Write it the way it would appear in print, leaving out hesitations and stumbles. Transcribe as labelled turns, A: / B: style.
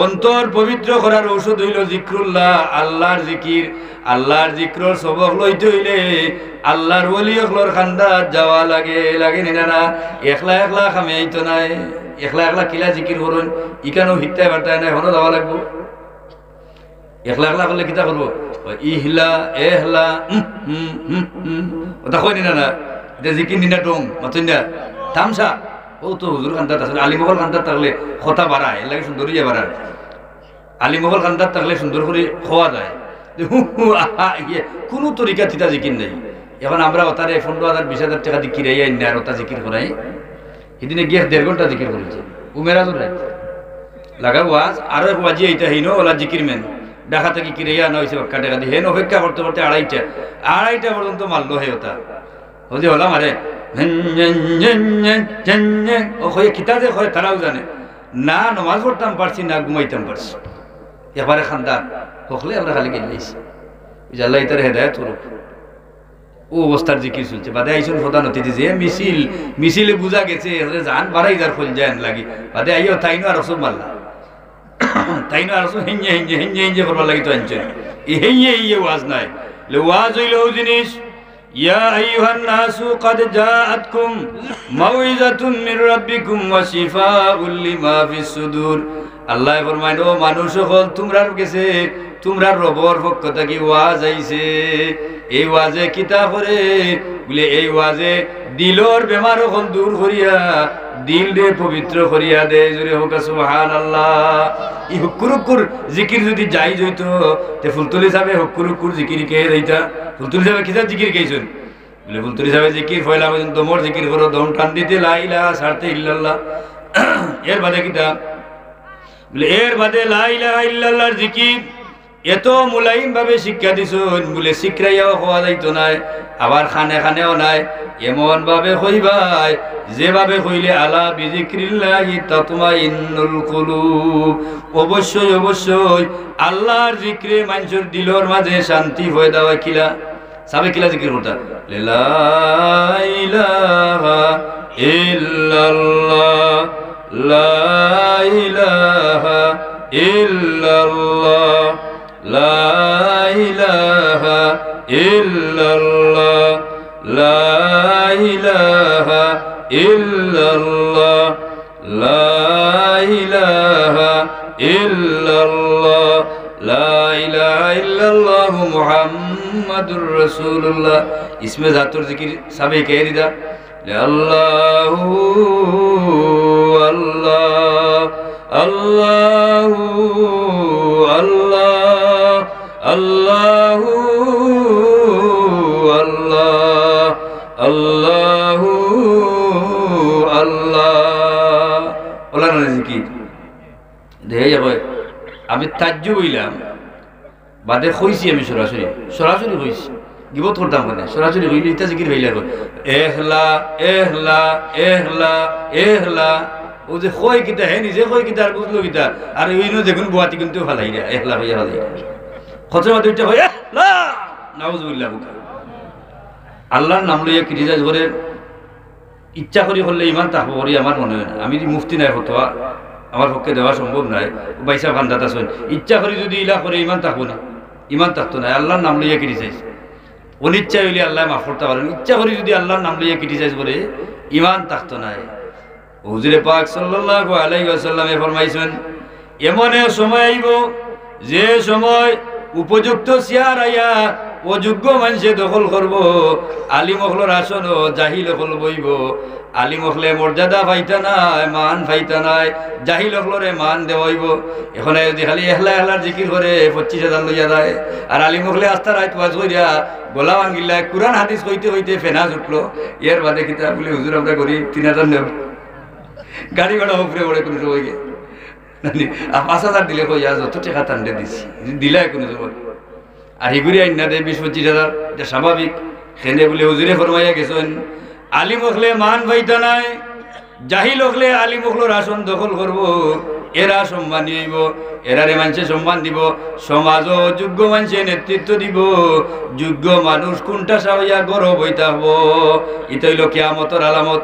A: অন্তর পবিত্র করার ঔষধ হইল জিক্রুল্লাহ, আল্লাহর জিকির। আল্লাহর জিক্রর সবক লইতে হইলে আল্লাহর ওলি হকলর খান্দাত যাওয়া লাগে না। একলা একলা খামে আইতো নাই, একলা একলা কিলা জিকির করুন, ইকানো হিত্তায় বার্তায় নাই, হনো যাওয়া লাগবো। একলা একলা করলে কিতা করবো, ইহলা এহলা ওটা কই না, এটা জিকির নিনা টং মাতুন না তামসা। ও তো হুজুর খান্দাত আসলে আলিমহল খান্দাত থাকলে কথা বাড়ায়, এর লাগে সুন্দরই বাড়ায়। আলিমহল খান্দাত থাকলে সুন্দর করে খোয়া যায়, কোনো তরিকা তিতা জিকির নেই। এখন আমরা ওতারে 15,000 20,000 টাকা দিয়ে কিরাই আইন আর ওটা জিকির করাই। সেদিনে গিয়ে 1.5 ঘন্টা জিকির করেছে উমেরা ধরে লাগা ওয়াজ। আরো এক ওয়াজি এইটা হইনো ওলা জিকির মেন দেখা থেকে কিরাইয়া আনা হয়েছে বাক্কা টাকা দিয়ে হেন অপেক্ষা করতে করতে আড়াইটা পর্যন্ত মারলো হে ওটা হতে হলাম। আরে ও হয়ে কিতা যে হয় তারাও জানে না, নমাজ পড়তাম পারছি না, ঘুমাইতাম পারছি। এবারে খান্দার হকলে আমরা খালি গেলেছি আল্লাহ ইতার হেদায়ত করুক। ও অবস্থার জিকির চলছে বাদে আইসুন প্রধান অতিথি যে মিছিলে বুঝা গেছে জান বাড়াই যার ফল যায় লাগি বাদে আইও তাইনো আর রসম মারলা, তাইনো আর রসম হেঞ্জে হেঞ্জে হেঞ্জে হেঞ্জে করবার লাগি তো আনছেন। এই হেঞ্জে এই ওয়াজ নাই, ওয়াজ হইল ও জিনিস ইয়া আইয়ুহান নাসু ক্বাদ জাআতকুম মাউইযাতুম মির রাব্বিকুম ওয়া শিফাউল লিমা ফিস সুদুর। আল্লাহ ফরমায় ও মানুষ সকল তোমরার কাছে তোমরা রবর পক্ষ থেকে ওয়াজ আইছে। এই ওয়াজে কিতা করে বলে এই ওয়াজে দিলর বেমার হল দূর করিয়া দিল রে পবিত্র করিয়া দে। জোরে হোক সুবহানাল্লাহ। এই হুকুর জিকির যদি যাই যাইতো তে ফুলতলি সাহেব হুকুর জিকির কে দিতা, ফুলতলি সাহেব কিতা জিকির কেইছেন বলে ফুলতলি সাহেব জিকির ফয়লা পর্যন্ত দমর জিকির করো, দম টান দিতে লা ইলাহা ছাড়তে ইল্লাল্লাহ। এর বাদে কিতা বলে এর বাদে লা ইলাহা ইল্লাল্লাহর জিকির এত মুলাইম ভাবে শিক্ষা দিছুন বলে শিক্ষাইয়াও হওয়া যাইতো নাই, আবার খানে খানেও নাই। এমন ভাবে কইবাই যেভাবে কইলে আলা বিযিক্রিল্লাহি তাতমাইন্নুল কুলুব। অবশ্যই অবশ্যই আল্লাহর জিক্রে মানুষের দিলর মাঝে শান্তি হয়ে দেওয়া কিলা সাবে কিলা জিকির করতা লা ইলাহা ইল্লাল্লাহ লা ইলাহা ইল্লাল্লাহ লা ইলাহা ইল্লাল্লাহ লা ইলাহা ইল্লাল্লাহ লা ইলাহা ইল্লাল্লাহ লা ইলাহা ইল্লাল্লাহু মুহাম্মাদুর রাসূলুল্লাহ। ইসমে জাতুর জিকির সাবে কে দিদা আল্লাহু আল্লাহ আল্লাহু আল্লাহ আল্লাহু আল্লাহ আল্লাহু আল্লাহ ওলা না জিকির দেহে যাবে। আমি তাজ্জুব হইলাম বাদে কইছি, আমি সরাসরি কইছি, গিবত করতাম না, সরাসরি হইলে ইতা জিকির হইলা এহলা এহলা এহলা এহলা। ও যে কয় কিতা হে নিজে কয় কিতা আর বুঝলো কিতা আর ওইনো দেখুন বুয়াতি কিন্তু ফালাই রে এহলা হইয়া ফালাই খতমা দুইটা হইয়া লা নাউজুবিল্লাহ। আল্লাহর নাম লইয়া ক্রিটিসাইজ করে ইচ্ছা করি করলে ইমান থাকবো করি আমার মনে হয় না। আমি মুফতি নাই ফতোয়া আমার পক্ষে দেওয়া সম্ভব নাই, বাইসা ভান্ডাত আসেন ইচ্ছা করি যদি ইলা করে ইমান থাকবো না, ইমান থাকতো না। আল্লাহর নাম লইয়া ক্রিটিসাইজ অনিচ্ছা হইলে আল্লাহ মাফ করতে পারেন, ইচ্ছা করি যদি আল্লাহর নাম লইয়া ক্রিটিসাইজ করে ইমান থাকতো না। হুজুরে পাক সাল্লাল্লাহু আলাইহি ওয়াসাল্লামে ফরমাইছেন এমন সময় আইব যে সময় উপযুক্ত চেয়ার আইয়া অযোগ্য মানুষে দখল করব, আলিম হকলর আসন জাহিল হকল বইব। আলিম হকলে মর্যাদা পাইতা নাই, মান পাইতা নাই, জাহিল হকলরে মান দেওয়াইব। এখন যদি খালি এহলা এহলার জিকির করে 25,000 লইয়া যায়, আর আলিম হকলে আস্তা রায় তোয়াজ করিয়া গলা ভাঙিলা কুরআন হাদিস হইতে হইতে ফেনা উঠলো। এর বাদে কিতাব বলে হুজুর আমরা করি 3,000 নেব, গাড়ি ভাড়া উপরে পড়ে কোনো সময় গিয়ে 5,000 দিলে কই যত টাকা টানতে দিছি দিলাই কোনো সময়। আর হিগুড়ি আইন না দেয় 20-25,000, এটা স্বাভাবিক। সেনে বলে হুজুরে ফরমাইয়া গেছেন আলিম হকলে মান পাইতা নাই, জাহিল হকলে আলিম হকলর আসন দখল করব, এরা সম্মানী হইব, এরারে মানুষে সম্মান দিব, সমাজও যোগ্য মানুষে নেতৃত্ব দিব। যোগ্য মানুষ কোনটা সাহইয়া গর্ব হইতা হব, এটা হইল কিয়ামতের আলামত।